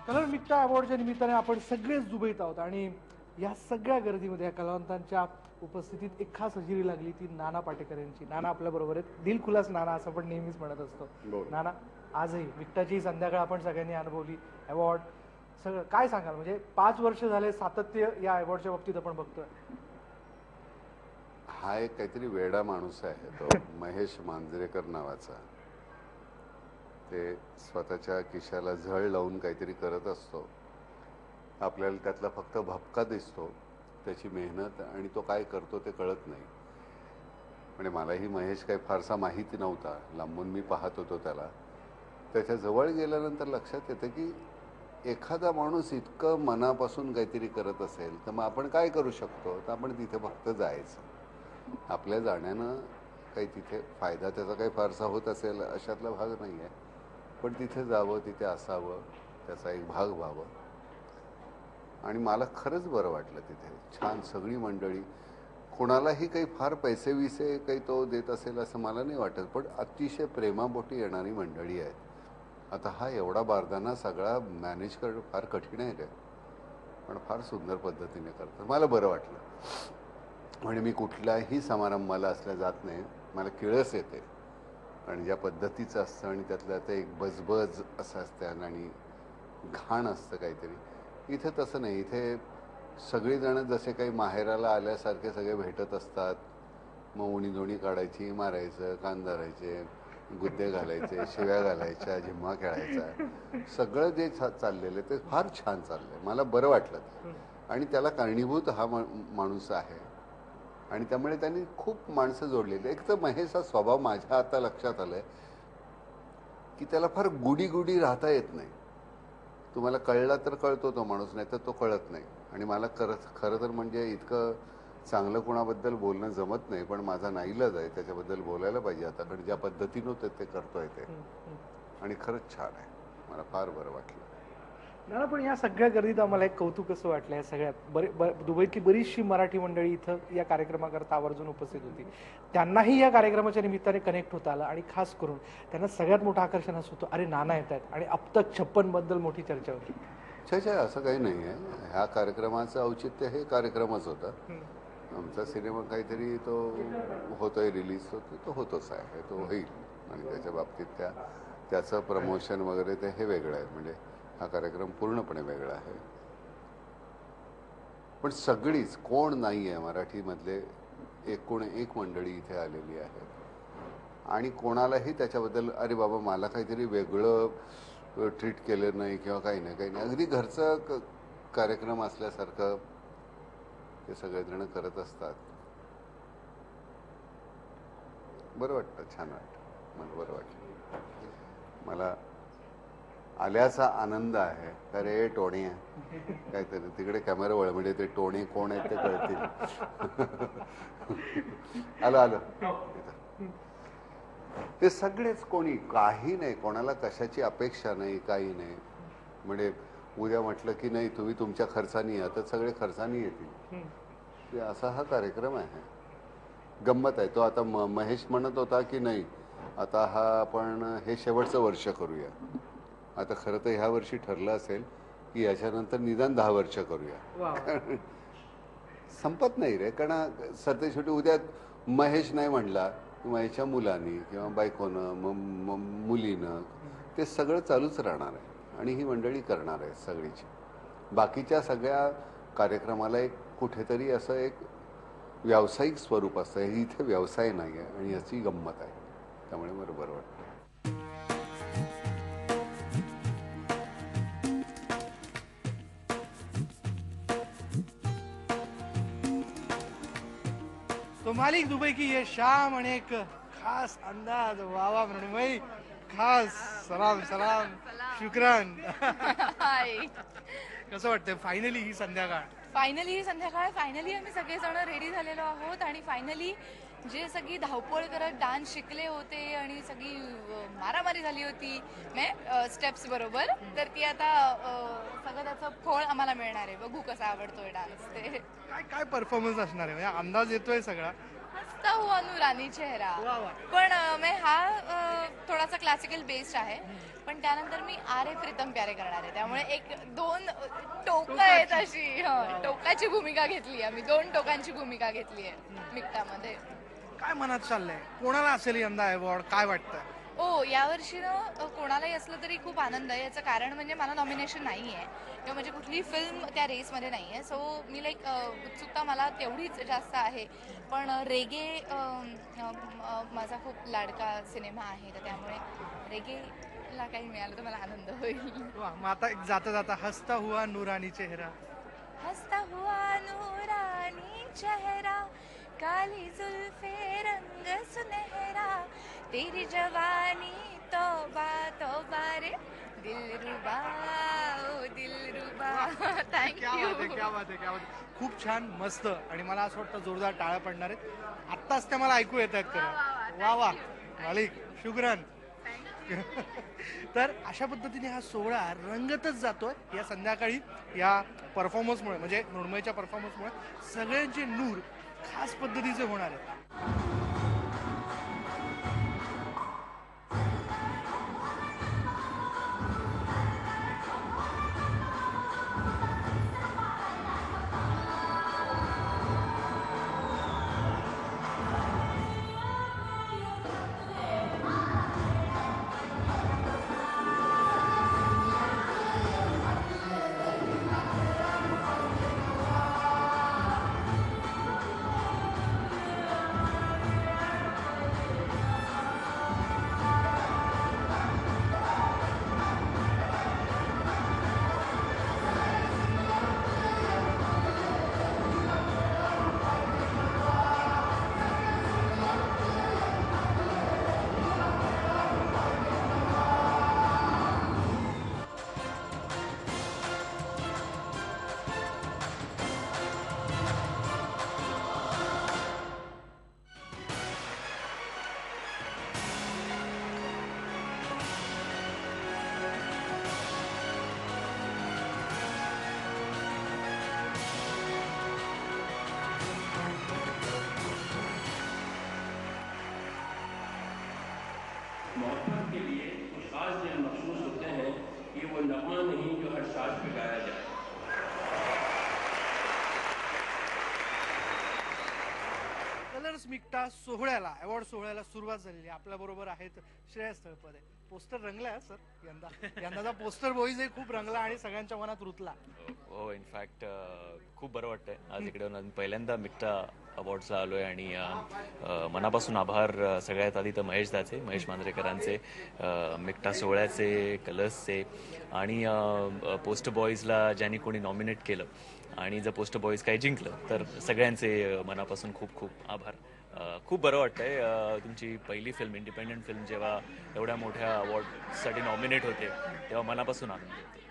Colour मिक्टा अवॉर्डच्या निमित्ताने आपण सगळेच दुबईत आहोत आणि या सगळ्या गर्दीमध्ये या कलावंतांच्या उपस्थितीत एक खास हजेरी लागली ती नाना पाटेकर यांची. नाना आपल्या बरोबर आहेत. दिल खुलास नाना असं आपण नेहमीच म्हणत असतो. नाना, आजही मिक्टाची संध्याकाळ आपण सगळ्यांनी अनुभवली. अवॉर्ड सगळं काय सांगाल, म्हणजे 5 वर्ष झाले सातत्य या अवॉर्डच्या बाबतीत आपण बघतोय. हा एक काहीतरी वेडा माणूस आहे तो महेश मांजरेकर नावाचा. ते स्वतःच्या खिशाला झळ लावून काहीतरी करत असतो. आपल्याला त्यातला फक्त भपका दिसतो, त्याची मेहनत आणि तो काय करतो ते कळत नाही. म्हणजे मलाही महेश काही फारसा माहिती नव्हता, लांबून मी पाहत होतो त्याला. त्याच्या जवळ गेल्यानंतर लक्षात येतं की एखादा माणूस इतकं मनापासून काहीतरी करत असेल तर मग आपण काय करू शकतो, तर आपण तिथे फक्त जायचं. आपल्या जाण्यानं काही तिथे फायदा त्याचा काही फारसा होत असेल अशातला भाग नाही आहे, पण तिथे जावं, तिथे असावं, त्याचा एक भाग व्हावं. आणि मला खरंच बरं वाटलं तिथे. छान सगळी मंडळी, कोणालाही काही फार पैसे विसे काही तो देत असेल असं मला नाही वाटत, पण अतिशय प्रेमापोटी येणारी मंडळी आहेत. आता हा एवढा बारदाना सगळा मॅनेज करणं फार कठीण आहे काय, पण फार सुंदर पद्धतीने करतात. मला बरं वाटलं. म्हणजे मी कुठल्याही समारंभाला असल्या जात नाही, मला किळस येते. आणि ज्या पद्धतीचं असतं आणि त्यातलं ते एक बजबज असं असतं आणि घाण असतं काहीतरी. इथे तसं नाही. इथे सगळीजणं जसे काही माहेराला आल्यासारखे सगळे भेटत असतात. मग उणीधोणी काढायची, मारायचं, कान धरायचे, गुद्दे घालायचे, शिव्या घालायच्या, झिम्मा खेळायचा, सगळं जे चाललेलं ते फार छान चाललंय. मला बरं वाटलं ते. आणि त्याला कारणीभूत हा माणूस आहे आणि त्यामुळे त्यांनी खूप माणसं जोडलेली. एक तर महेशचा स्वभाव माझ्या आता लक्षात आलाय की त्याला फार गुडी गुडी राहता येत नाही. तुम्हाला कळला तर कळतो तो माणूस, नाही तर तो कळत नाही. आणि मला खरं तर म्हणजे इतकं चांगलं कोणाबद्दल बोलणं जमत नाही, पण माझा नाईलाज आहे, त्याच्याबद्दल बोलायला पाहिजे आता, कारण ज्या पद्धतीनं ते करतोय ते. आणि खरंच छान आहे. मला फार बरं वाटलं. ना पण या सगळ्या गर्दीत आम्हाला एक कौतुक कसं वाटलं, या सगळ्यात दुबईतली बरीचशी मराठी मंडळी इथं या कार्यक्रमाकरता आवर्जून उपस्थित होती. त्यांनाही या कार्यक्रमाच्या निमित्ताने कनेक्ट होता आलं आणि खास करून त्यांना सगळ्यात मोठं आकर्षण असं होतं, अरे नाना येत आहेत आणि अब तक 56 बद्दल मोठी चर्चा होती. छे असं काही नाही आहे. ह्या कार्यक्रमाचं औचित्य हे कार्यक्रमच होता. आमचा सिनेमा काहीतरी तो होतोय रिलीज, तो होतोच आहे, तो होईल. आणि त्याच्या बाबतीत त्याचं प्रमोशन वगैरे ते हे वेगळं आहे. म्हणजे हा कार्यक्रम पूर्णपणे वेगळा आहे. पण सगळीच कोण नाही आहे मराठीमधले एकूण एक मंडळी इथे आलेली आहे. आणि कोणालाही त्याच्याबद्दल अरे बाबा मला काहीतरी वेगळं ट्रीट केलं नाही किंवा काही नाही. अगदी घरचा कार्यक्रम असल्यासारखं हे सगळेजण करत असतात. बरं वाटतं, छान वाटतं. मला बरं वाटलं. मला आल्याचा आनंद आहे. अरे टोणी आहे काहीतरी तिकडे कॅमेरा वळ, म्हणजे ते टोणी कोण आहेत ते कळतील. आलं ते सगळेच, कोणी काही नाही, कोणाला कशाची अपेक्षा नाही, काही नाही. म्हणजे उद्या म्हटलं की नाही तुम्ही तुमच्या खर्चानी या, तर सगळे खर्चानी येतील. असा हा कार्यक्रम आहे. गंमत आहे. तो आता महेश म्हणत होता की नाही आता हा आपण हे शेवटचं वर्ष करूया. आता खरं तर ह्या वर्षी ठरलं असेल की याच्यानंतर निदान 10 वर्ष करूया. संपत नाही रे. कारण सध्या शेवटी उद्या महेश नाही म्हणला, महेशच्या मुलांनी किंवा बायकोनं मुलीनं ते सगळं चालूच राहणार आहे. आणि ही मंडळी करणार आहे सगळीची. बाकीच्या सगळ्या कार्यक्रमाला एक कुठेतरी असं एक व्यावसायिक स्वरूप असतं. हे इथे व्यवसाय नाही आहे आणि याची गंमत आहे. त्यामुळे मला बरं वाटतं. तो मालिक दुबई की ये शाम आणि एक खास अंदाज. वावा मृण्मयी, खास सलाम सलाम शुक्रान. कसं वाटतंय फायनली ही संध्याकाळ? फायनली आम्ही सगळेजण रेडी झालेलो आहोत. आणि फायनली जे सगळी धावपळ करत डान्स शिकले होते आणि सगळी मारामारी झाली होती स्टेप्स बरोबर, तर ती आता सगळं त्याचं फळ आम्हाला मिळणार आहे. बघू कसा आवडतोय डान्स ते. काय परफॉर्मन्स असणार आहे, म्हणजे अंदाज येतोय सगळा? हसता हुआ नूरानी चेहरा. पण हा थोडासा क्लासिकल बेस्ड आहे, पण त्यानंतर मी आरे प्रीतम प्यारे करणार आहे. त्यामुळे एक 2 टोकं आहेत अशी, टोकाची भूमिका घेतली आहे मी. 2 टोकांची भूमिका घेतली आहे मिक्टामध्ये. काय मनात चाललंय, कोणाला असेल यंदा अवॉर्ड, काय वाटतं? यावर्षी ना कोणालाही असलं तरी खूप आनंद आहे. याचं कारण म्हणजे मला नॉमिनेशन नाही आहे किंवा म्हणजे कुठलीही फिल्म त्या रेसमध्ये नाही आहे. सो मी लाईक उत्सुकता मला तेवढीच जास्त आहे. पण रेगे माझा खूप लाडका सिनेमा आहे, तर त्यामुळे रेगेला काही मिळालं तर मला आनंद होईल. वा, मग आता एक जाता जाता हसता हुआ नूरानी चेहरा. हसता हुआ नूरानी चेहरा, काली जुल्फे रंग सुनहरा, तेरी जवानी तौबा तौबा रे दिलरुबा ओ दिलरुबा. थँक्यू. क्या बात आहे. खूप छान, मस्त. आणि मला असं वाटतं जोरदार टाळ्या पडणार आहेत. आत्ताच त्या मला ऐकू येत आहेत खरं. वा वा मालिक, शुक्रान. तर अशा पद्धतीने हा सोहळा रंगतच जातोय या संध्याकाळी या परफॉर्मन्समुळे, म्हणजे मृण्मयीच्या परफॉर्मन्समुळे सगळ्यांचे नूर खास पद्धतीचे होणार आहेत. मोहब्बत के लिए कुछ खास दिन मखसूस होते हैं कि वो नगमा नहीं जो हर साज पे गाया जाए. कलर्स मिक्टा सोहळ्याला, अवॉर्ड सोहळ्याला सुरुवात झालेली. आपल्या बरोबर आहेत श्रेयस तळपदे. पोस्टर रंगलाय सर यंदाचा पोस्टर बॉईज खूप रंगला आणि सगळ्यांच्या मनात रुतला. हो, इनफॅक्ट खूप बरं वाटतंय आज इकडे येऊन. पहिल्यांदा मिक्टा अवॉर्ड्सला आलोय आणि मनापासून आभार सगळ्यात आधी तर महेश मांजरेकरांचे, मिक्टा सोहळ्याचे, कलर्सचे आणि पोस्टर बॉईजला ज्यांनी कोणी नॉमिनेट केलं आणि जर पोस्टर बॉईज काही जिंकलं तर सगळ्यांचे मनापासून खूप खूप आभार. खूप बरं वाटतंय. तुमची पहिली फिल्म, इंडिपेंडंट फिल्म जेव्हा एवढ्या मोठ्या अवॉर्डसाठी नॉमिनेट होते तेव्हा मनापासून आनंद होते.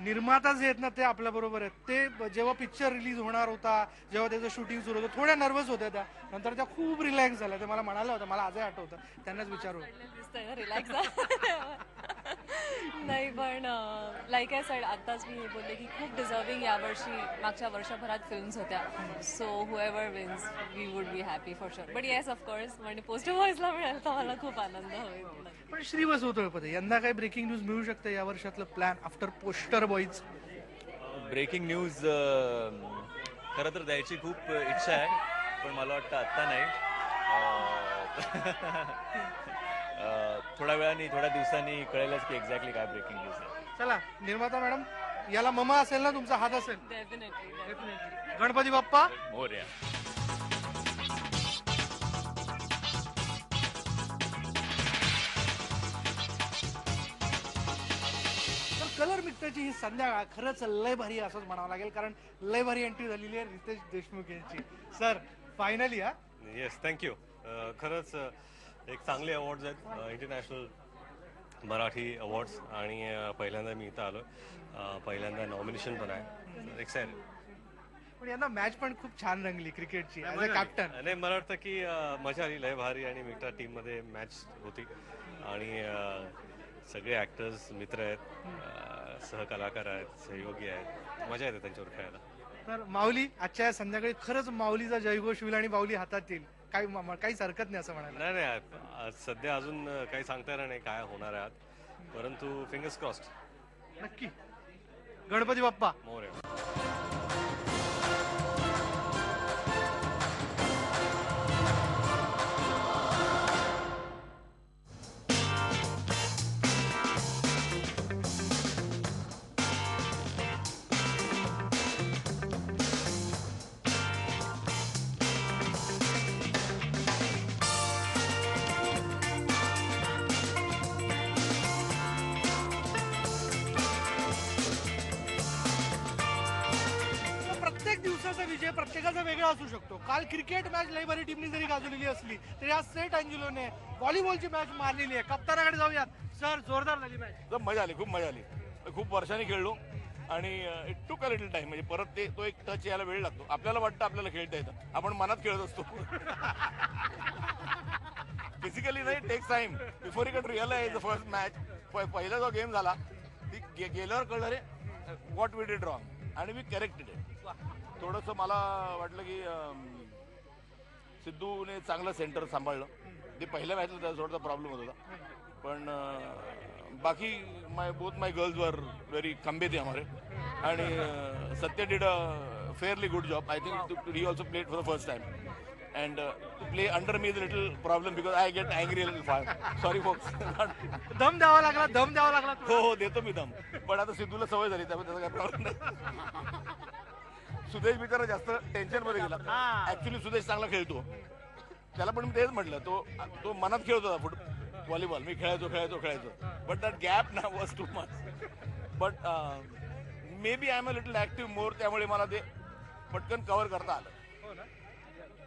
निर्माता जे आहेत ना ते आपल्या बरोबर आहेत. ते जेव्हा पिक्चर रिलीज होणार होता, जेव्हा त्याचं शूटिंग सुरू होतं, थोड्या नर्वस होत्या त्या. नंतर त्या खूप रिलॅक्स झाल्या. ते मला म्हणाल्या होत्या, मला आजही आठवतं, त्यांनाच विचारू. रिलॅक्स नाही, पण लाईक आय सेड, आत्ताच मी बोलले की खूप डिझर्विंग यावर्षी मागच्या वर्षभरात फिल्म्स होत्या. So whoever wins we would be happy for sure. But yes of course, म्हणजे पोस्टर बॉईजला मिळेल तर मला खूप आनंद होईल. पण श्रीवस तळपदे, यंदा काही ब्रेकिंग न्यूज मिळू शकते या वर्षातलं plan after poster boys? Breaking news खरं तर द्यायची खूप इच्छा आहे, पण मला वाटतं आत्ता नाही. थोड्या वेळाने, थोड्या दिवसांनी कळेलच की एक्झॅक्टली काय ब्रेकिंग न्यूज आहे. चला, निर्माता मॅडम, याला ममा असेल ना, तुमचा हात असेल. डेफिनेटली. गणपती बाप्पा मोरया. कलर मिक्टाची ही संध्याकाळ खरंच लय भारी असंच म्हणावं लागेल, कारण लय भारी एंट्री झालेली आहे रितेश देशमुख यांची. सर, फायनली हा. Yes, thank you. खरंच एक चांगले अवॉर्ड्स आहेत, इंटरनॅशनल मराठी अवॉर्ड्स, आणि पहिल्यांदा मी इथं आलो. पहिल्यांदा नॉमिनेशन पण आहे. एक्साइटेड. पण यांना मॅच पण खूप छान रंगली क्रिकेटची ॲज अ कॅप्टन. नाही, मला वाटतं की मजा आली, लय भारी, आणि मिक्टा टीममध्ये मॅच होती आणि सगळे ॲक्टर्स मित्र आहेत, सहकलाकार आहेत, सहयोगी आहेत, मजा येते त्यांच्यावर खेळायला. तर माऊली, आजच्या या संध्याकाळी खरंच माऊलीचा जयघोष होईल आणि माऊली हातात येईल, काहीच हरकत नाही असं म्हणायला. नाही, सध्या अजून काही सांगता येणार नाही काय होणार आहे. परंतु फिंगर्स क्रॉस्ड. नक्की. गणपती बाप्पा. मोरया. प्रत्येक दिवसाचा विजय प्रत्येकाचा वेगळा असू शकतो. काल क्रिकेट मॅच लई भारी टीमनी जरी गाजवलेली असली तरी आज सेंट अँजेलोने व्हॉलीबॉलची मॅच मारलेली आहे. कप्तानाकडे जाऊयात. सर, जोरदार झाली मॅच. एकदम मजा आली, खूप मजा आली. खूप वर्षांनी खेळलो आणि it took a little time. म्हणजे परत तो एक टच यायला वेळ लागतो. आपल्याला वाटतं आपल्याला खेळता येतं, आपण मनात खेळत असतो. फिजिकली नाही, takes time before you can realise the first match. पहिला जो गेम झाला ती गेल्यावर कळलं रे व्हॉट वी डिड रॉंग आणि वी करेक्टेड इट. थोडंसं मला वाटलं की सिद्धूने चांगलं सेंटर सांभाळलं. ते पहिल्या मॅचला त्याचा थोडासा प्रॉब्लेम होत होता, पण बाकी both my girls were very खंबे थे हमारे. आणि सत्य did a fairly good job. I think he also played for the first time. And to play under me is a little problem because I get angry a little fast. Sorry folks. दम द्यावा लागला. हो देतो मी दम, पण आता सिद्धूला सवय झाली त्यामुळे त्याचा काही प्रॉब्लेम नाही. सुदेश बिचारा जास्त टेन्शन मध्ये गेला. ऍक्च्युली सुदेश चांगला खेळतो, त्याला पण मी तेच म्हटलं, तो मनात खेळत होता व्हॉलीबॉल. मी खेळायचो बट दॅट गॅप ना was too much. But maybe I am a little active more, त्यामुळे मला ते पटकन कव्हर करता आलं.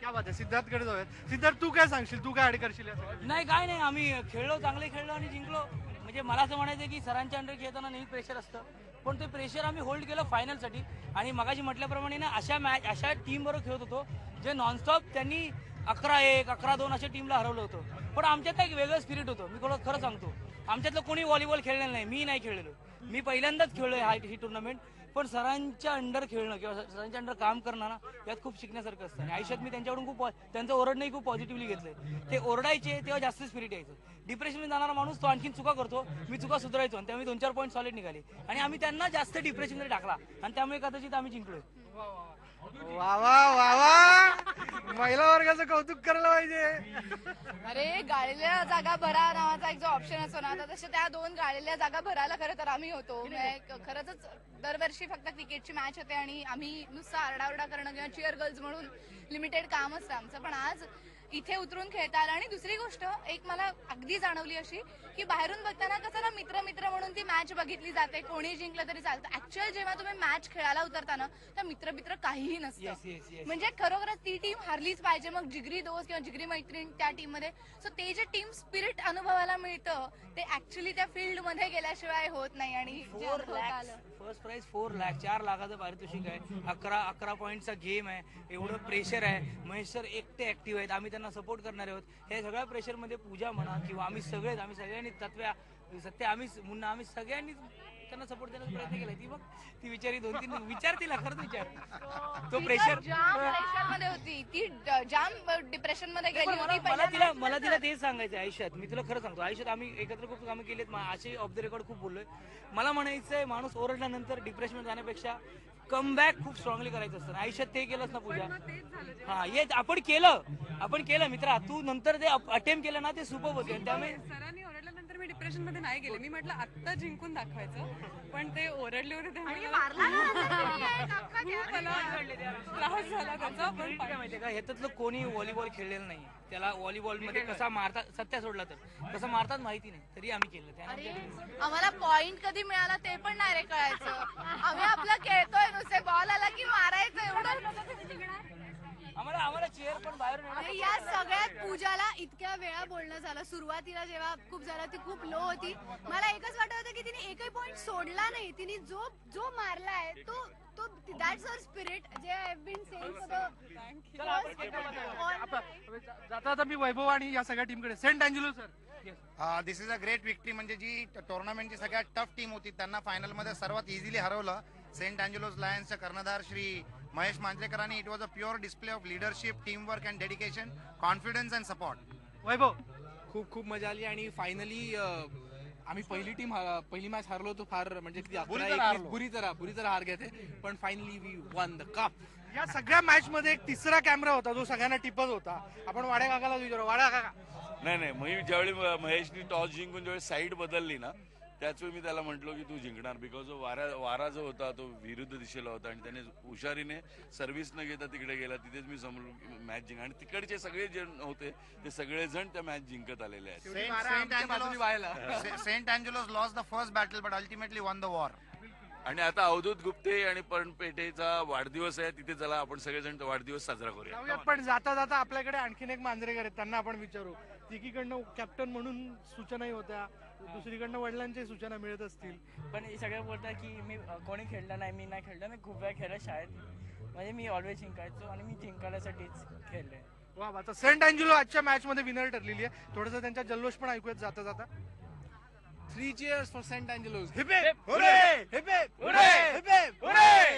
क्या बात आहे. सिद्धार्थकडे जाऊयात. सिद्धार्थ, तू काय सांगशील, तू काय ऍड करशील या सगळ्यात? नाही, काय नाही, आम्ही चांगले खेळलो आणि जिंकलो. म्हणजे मला असं म्हणायचं की सरांच्या अंडर खेळताना नेहमी प्रेशर असतं, पण ते प्रेशर आम्ही होल्ड केलं फायनलसाठी. आणि मगाशी म्हटल्याप्रमाणे ना अशा टीम बरोबर खेळत होतो जे नॉनस्टॉप त्यांनी 11-1, 11-2 अशा टीमला हरवलं होतं. पण आमच्यात एक वेगळं स्पिरिट होतं. मी खरं सांगतो, आमच्यातलं कोणी व्हॉलीबॉल खेळलेलं नाही. मी नाही खेळलेलो, मी पहिल्यांदाच खेळलोय ही टुर्नामेंट. पण सरांच्या अंडर खेळणं किंवा सरांच्या अंडर काम करणं ना, यात खूप शिकण्यासारखं असतं. आणि आयुष्यात मी त्यांच्याकडून त्यांचं ओरडणंही खूप पॉझिटिव्हली घेतलंय. ते ओरडायचे तेव्हा जास्त स्पिरिट यायचं. डिप्रेशनमध्ये जाणारा माणूस तो आणखीन चुका करतो, मी चुका सुधारायचो आणि त्यामुळे 2-4 पॉईंट सॉलिड निघाले आणि आम्ही त्यांना जास्त डिप्रेशनमध्ये टाकला आणि त्यामुळे कदाचित आम्ही जिंकलोय. वा वा वा वा, महिला वर्गाचं कौतुक करायला पाहिजे. अरे, गाळलेल्या जागा भरा नावाचा एक जो ऑप्शन असतो ना, तर तशा त्या 2 गाळलेल्या जागा भरायला खरं तर आम्ही होतो. खरंच दरवर्षी फक्त क्रिकेटची मॅच होते आणि आम्ही नुसतं आरडाओरडा करणं किंवा चिअर गर्ल्स म्हणून लिमिटेड काम असतं आमचं. पण आज इथे उतरून खेळता आलं. आणि दुसरी गोष्ट एक मला अगदी जाणवली अशी की बाहेरून बघताना कसं ना मित्र म्हणून ती मॅच बघितली जाते, कोणी जिंकलं तरी चालतं. ऍक्च्युअल जेव्हा तुम्ही मॅच खेळायला उतरता ना, तर मित्र काहीही नसतं. म्हणजे खरोखरच ती टीम हारलीच पाहिजे, मग जिगरी दोस्त किंवा जिगरी मैत्रीण त्या टीम मध्ये. सो ते जे टीम स्पिरिट अनुभवायला मिळतं ते ऍक्च्युअली त्या फील्ड मध्ये गेल्याशिवाय होत नाही. आणि 4 लाख फर्स्ट प्राइज, 4 लाख, 4 लाखाचं पारितोषिक आहे. 11 पॉईंटचा गेम आहे, एवढं प्रेशर आहे. महेश सर एकटे ऍक्टिव्ह आहेत, आम्ही त्यांना सपोर्ट करणार आहोत. हे सगळ्या प्रेशरमध्ये पूजा म्हणा किंवा आम्ही सगळ्यांनी तत्व्या सत्य आम्ही सगळ्यांनी त्यांना सपोर्ट देण्याचा प्रयत्न केला. ती विचारी 2-3 विचारतील, खरंच विचार. तो प्रेशर मध्ये होती, ती जाम डिप्रेशन मध्ये गेली होती. मला तिला तेच सांगायचं आयुष्यात. मी तुला खरं सांगतो, आयुष्यात आम्ही एकत्र खूप कामं केलीत, असे ऑफ द रेकॉर्ड खूप बोललोय. मला म्हणायचंय, माणूस ओरडल्यानंतर डिप्रेशन जाण्यापेक्षा कमबॅक खूप स्ट्रॉंगली करायचं असतं. आयुष्यात ते केलंच ना पूजा. हा, हे आपण केलं मित्रा. तू नंतर ते अटेम्प्ट केलं ना, ते सुपर होते. त्यामुळे सरांनी ओरडल्यानंतर मी डिप्रेशन मध्ये नाही गेले. मी म्हटलं आत्ता जिंकून दाखवायचं, पण ते ओरडले होते त्यामुळे त्रास झाला त्याचा. पण काय माहितीये का, ह्याच्यातलं कोणी व्हॉलीबॉल खेळलेलं नाही. त्याला व्हॉलीबॉल मध्ये कसा मारतात, सत्या सोडला तर कसं मारतात माहिती नाही, तरी आम्ही केलं. त्यानंतर आम्हाला पॉइंट कधी मिळाला ते पण नाही रे कळायचं. आम्ही आपलं खेळतोय, नुसते बॉल आला की मारायचं एवढं. आम्हाला चेअर पण बाहेरून या सगळ्यात पूजाला इतक्या वेळा बोलणं झालं. सुरुवातीला जेव्हा खूप झालं, ती खूप लो होती. मला एकच वाटत होतं की तिने एकही पॉइंट सोडला नाही. तिने जो मारलाय तो दॅट्स हर स्पिरिट, जे आय हॅव बीन सेइंग जाता मी वैभव आणि या सगळ्या टीमकडे. Saint Angelo sir, this is a great victory. म्हणजे जी टुर्नामेंटची सगळ्यात टफ टीम होती त्यांना फायनल मध्ये सर्वात इझिली हरवलं. सेंट अँजेलोस लायन्सचे कर्णधार श्री महेश मांजरेकरांनी. It was a pure display of leadership, team work and dedication, confidence and support. Vaibhav, खूप मजा आली आणि फायनली आम्ही पहिली मॅच हारलो तो फार म्हणजे किती बुरी 11-21 तरह हारलो. बुरी तरह हार गए थे पण finally we won the cup. या सगळ्या मॅच मध्ये एक तिसरा कॅमेरा होता जो सगळ्यांना टिपत होता. आपण वाड्या काकाला विचारू, वाड्या काका नाही मी ज्यावेळी महेशनी टॉस जिंकून ज्यावेळी साईड बदलली ना त्याच वेळी मी त्याला म्हटलो की तू जिंकणार बिकॉज वारा जो होता तो विरुद्ध दिशेला होता आणि त्याने हुशारीने सर्व्हिस न घेता तिकडे गेला. तिथेच मी समोर मॅच जिंक आणि तिकडचे सगळे जे होते ते सगळेजण त्या मॅच जिंकत आलेले आहेत. Saint Angelo's lost the first battle but ultimately won the war. आणि आता अवधूत गुप्ते आणि पेठेचा वाढदिवस आहे तिथे चला आपण सगळेजण तो वाढदिवस साजरा करूया. जाऊयात. पण जाता जाता आपल्याकडे आणखीन एक मांजरेकर आहेत, त्यांना आपण विचारू. एकीकडनं कॅप्टन म्हणून सूचनाही होत्या, दुसरीकडनं वडिलांच्या सूचना मिळत असतील. पण हे सगळं बोलतात की मी कोणी खेळलं नाही, मी नाही खेळलं, मी खूप वेळा खेळलं शाळेत. म्हणजे मी ऑलवेज जिंकायचो आणि मी जिंकायसाठीच खेळले. वा वा. सेंट अँजेलो आजच्या मॅच मध्ये विनर ठरलेली आहे. थोडंसं त्यांचा जल्लोष पण ऐकूयात जाता जाता. 3 cheers for St. Angelos. Hip hip! Hooray! Hip hip! Hooray! Hip hip! Hooray!